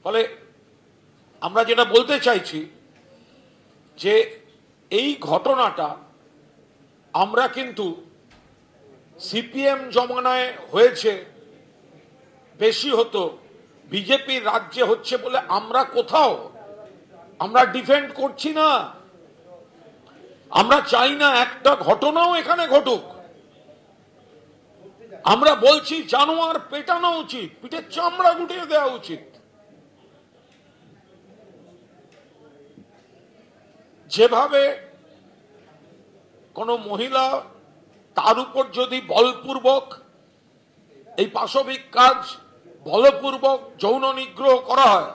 ফলে আমরা যেটা বলতে চাইছি যে এই ঘটনাটা আমরা কিন্তু সিপিএম জমানায় হয়েছে, বেশি হতো, বিজেপির রাজ্যে হচ্ছে বলে আমরা কোথাও আমরা ডিফেন্ড করছি না। আমরা চাই না একটা ঘটনাও এখানে ঘটুক। আমরা বলছি জানোয়ার পেটানো উচিত, পিঠের চামড়া গুটিয়ে দেওয়া উচিত। যেভাবে কোন মহিলা তার উপর যদি বলপূর্বক এই পাশবিক কাজ, বলপূর্বক যৌন নিগ্রহ করা হয়,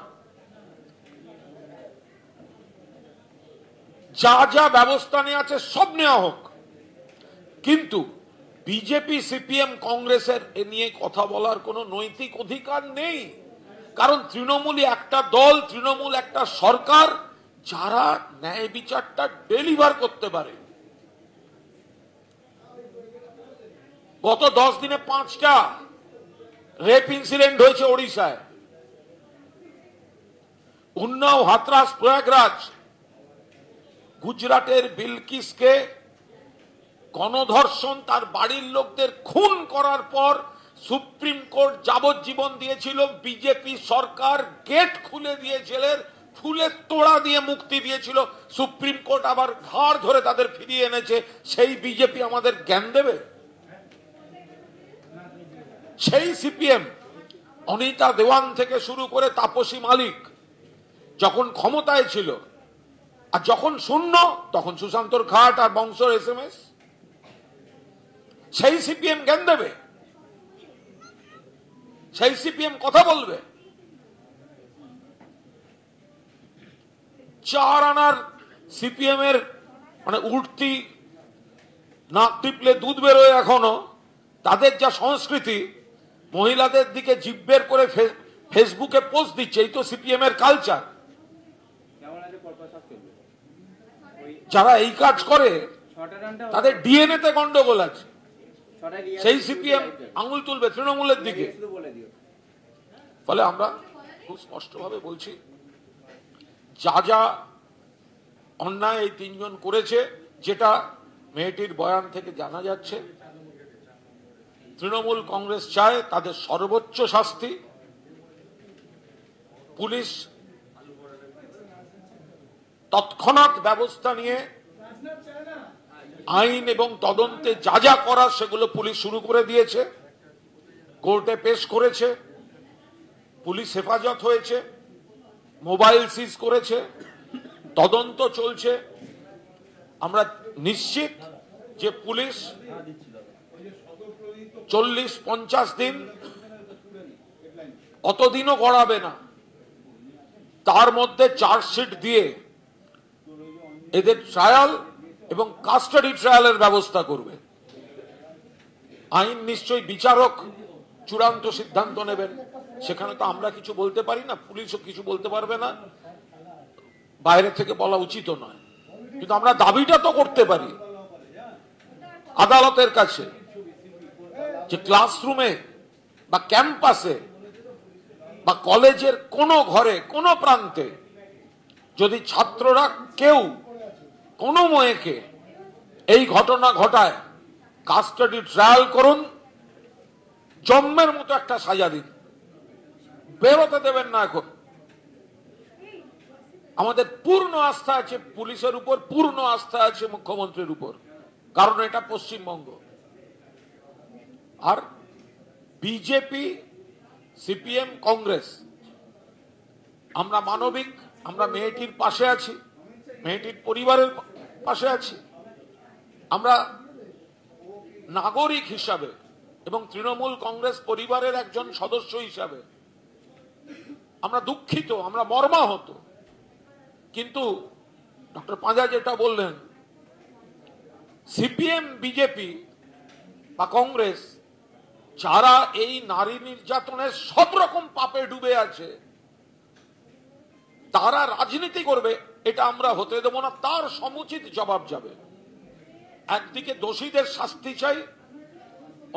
যা যা ব্যবস্থা নেওয়া আছে সব নেওয়া হোক, কিন্তু বিজেপি, সিপিএম, কংগ্রেসের এ নিয়ে কথা বলার কোনো নৈতিক অধিকার নেই। কারণ তৃণমূলই একটা দল, তৃণমূল একটা সরকার যারা ন্যায় বিচারটা ডেলিভার করতে পারে। গত 10 দিনে 5টা রেপ ইনসিডেন্ট হয়েছে ওড়িশায়, উন্নাও, হাতরাস, প্রয়াগরাজ। গুজরাটের বিলকিসকে গণধর্ষণ, তার বাড়ির লোকদের খুন করার পর সুপ্রিম কোর্ট যাবজ্জীবন দিয়েছিল, বিজেপি সরকার গেট খুলে দিয়ে জেলের ফুলের তোড়া দিয়ে মুক্তি দিয়েছিল, সুপ্রিম কোর্ট আবার ঘাড় ধরে তাদের ফিরিয়ে এনেছে। সেই বিজেপি আমাদের জ্ঞান দেবে? সেই সিপিএম অনিতা দেওয়ান থেকে শুরু করে তাপসী মালিক যখন ক্ষমতায় ছিল, আর যখন শূন্য তখন সুশান্তর খাট আর বংশর SMS, সেই সিপিএম জ্ঞান দেবে? সেই সিপিএম কথা বলবে? 4 আনার সিপিএম এর মানে উঠতি নাক টিপলে দুধ বেরোয় এখনো, তাদের যা সংস্কৃতি, মহিলাদের দিকে জিভ বের করে ফেসবুকে পোস্ট দিচ্ছে, এই তো সিপিএম এর কালচার। যারা এই কাজ করে তাদের ডিএনএ তে গন্ডগোল আছে। সেই সিপিএম আঙুল তুলবে তৃণমূলের দিকে। ফলে আমরা খুব স্পষ্টভাবে বলছি, যা যা অন্যায় এই 3 জন করেছে, যেটা মেয়েটির বয়ান থেকে জানা যাচ্ছে, তৃণমূল কংগ্রেস চায় তাদের সর্বোচ্চ শাস্তি। পুলিশ তৎক্ষণাৎ ব্যবস্থা নিয়ে আইন এবং তদন্তে যা যা করার সেগুলো পুলিশ শুরু করে দিয়েছে, কোর্টে পেশ করেছে, পুলিশ হেফাজত হয়েছে, মোবাইল সিজ করেছে, তদন্ত চলছে। আমরা নিশ্চিত যে পুলিশ 40-50 দিন, অতদিনও গড়াবে না, তার মধ্যে চার্জশিট দিয়ে এদের ট্রায়াল এবং কাস্টাডি ট্রায়ালের ব্যবস্থা করবে। আইন নিশ্চয়ই বিচারক চূড়ান্ত সিদ্ধান্ত নেবেন, সেখানে তো আমরা কিছু বলতে পারি না, পুলিশও কিছু বলতে পারবে না, বাইরে থেকে বলা উচিত নয়। কিন্তু আমরা দাবিটা তো করতে পারি আদালতের কাছে যে ক্লাসরুমে বা ক্যাম্পাসে বা কলেজের কোনো ঘরে, কোনো প্রান্তে যদি ছাত্ররা কেউ কোনো মেয়েকে এই ঘটনা ঘটায়, কাস্টাডি ট্রায়াল করুন, জম্মের মতো একটা সাজা দিন, বেরোতে দেবেন না। এখন আমাদের পূর্ণ আস্থা আছে পুলিশের উপর, পূর্ণ আস্থা আছে মুখ্যমন্ত্রীর উপর, কারণ এটা পশ্চিমবঙ্গ। আর বিজেপি, সিপিএম, কংগ্রেস আমরা মানবিক, আমরা মেয়েটির পাশে আছি, মেয়েটির পরিবারের পাশে আছি। আমরা নাগরিক হিসাবে এবং তৃণমূল কংগ্রেস পরিবারের একজন সদস্য হিসাবে আমরা দুঃখিত, আমরা মর্মাহত। কিন্তু ডক্টর পাঁজা যেটা বললেন, সিপিএম, বিজেপি বা কংগ্রেস যারা এই নারী নির্যাতনের সব রকম পাপে ডুবে আছে, তারা রাজনীতি করবে, এটা আমরা হতে দেব না। তার সমুচিত জবাব যাবে। একদিকে দোষীদের শাস্তি চাই,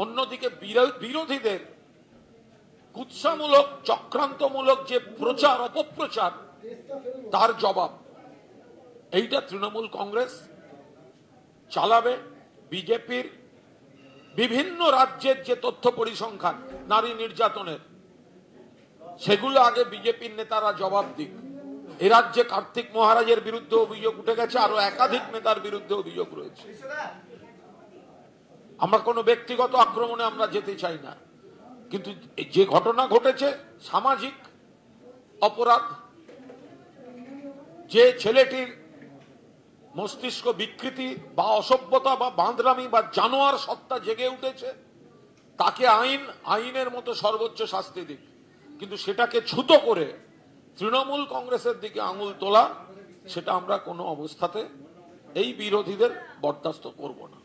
অন্যদিকে বিরোধীদের কুৎসামূলক চক্রান্তমূলক যে প্রচার অপপ্রচার তার জবাব এইটা তৃণমূল কংগ্রেস চালাবে। বিজেপির বিভিন্ন রাজ্যের যে তথ্য পরিসংখ্যান নারী নির্যাতনের, সেগুলো আগে বিজেপির নেতারা জবাব দিক। এ রাজ্যে কার্তিক মহারাজের বিরুদ্ধে অভিযোগ উঠে গেছে, আরো একাধিক নেতার বিরুদ্ধে অভিযোগ রয়েছে। আমরা কোনো ব্যক্তিগত আক্রমণে আমরা যেতে চাই না, কিন্তু যে ঘটনা ঘটেছে সামাজিক অপরাধ, যে ছেলেটির মস্তিষ্ক বিকৃতি বা অসভ্যতা বা বাঁদরামি বা জানোয়ার সত্তা জেগে উঠেছে, তাকে আইনের মতো সর্বোচ্চ শাস্তি দিক। কিন্তু সেটাকে ছুতো করে তৃণমূল কংগ্রেসের দিকে আঙুল তোলা, সেটা আমরা কোনো অবস্থাতে এই বিরোধীদের বরদাস্ত করব না।